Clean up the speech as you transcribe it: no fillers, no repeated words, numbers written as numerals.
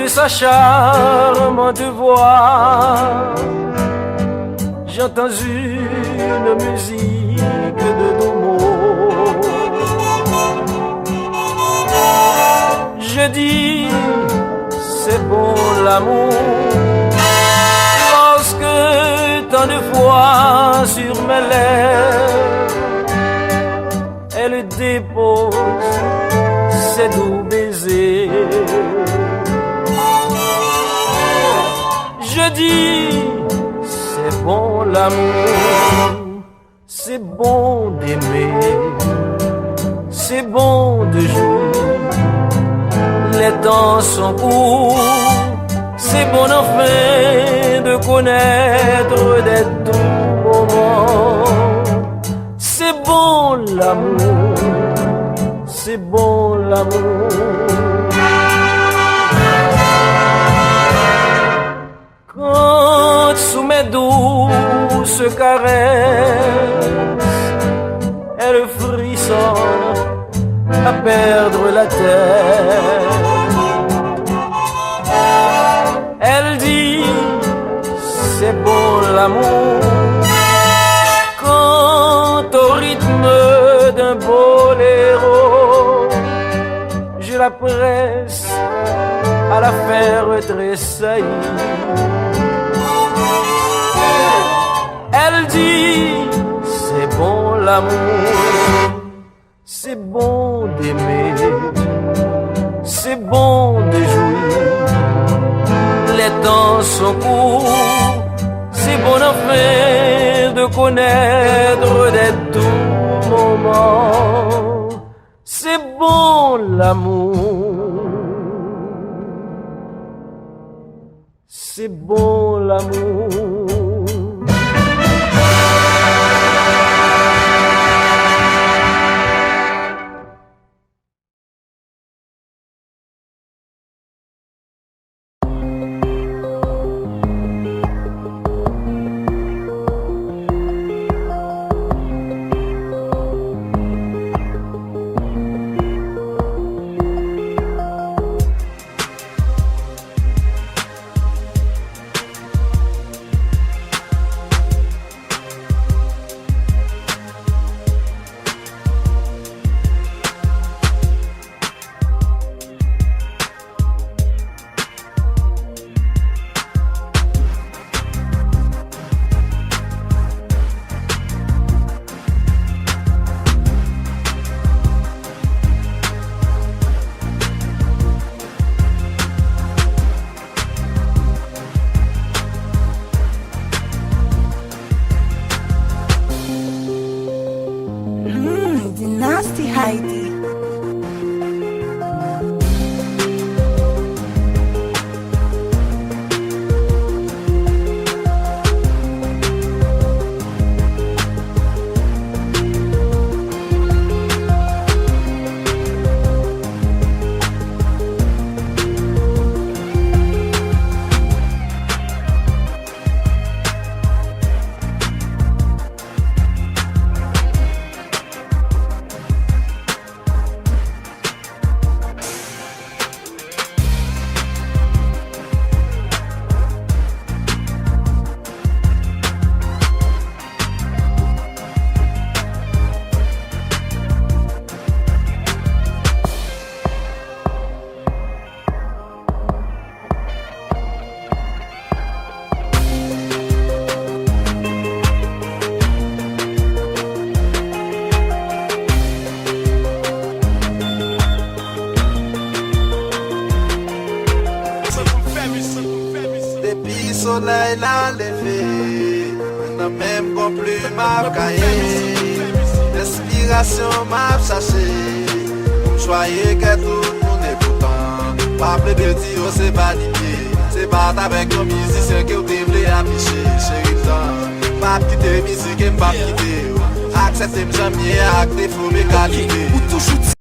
sa charmante voix, j'entends une musique de doux mots. Je dis, c'est bon l'amour, lorsque tant de fois sur mes lèvres, elle dépose ses doux baisers. Je dis, c'est bon l'amour, c'est bon d'aimer, c'est bon de jouer. Les temps sont courts, c'est bon enfin de connaître des doux moments. C'est bon l'amour, c'est bon l'amour. Quand sous mes douces caresses, elle frissonne à perdre la tête. Elle dit, c'est bon l'amour, quand au rythme d'un boléro, je la presse à la faire tressaillir. Elle dit, c'est bon l'amour, c'est bon d'aimer, c'est bon de jouir. Les temps sont courts, c'est bon enfin de connaître des doux moments. C'est bon l'amour, c'est bon l'amour. Nasty Heidi. Depuis soleil l'a levé, n'a même pas plus m'a caillé. L'inspiration m'a cherché, pour choyer que tout le monde est content. Pas plus de dire c'est pas d'idée, c'est pas avec nos musiciens que vous devez afficher. Chérie, pas quitter musique et pas quitter. Acceptez-moi jamais avec des faux mes qualités.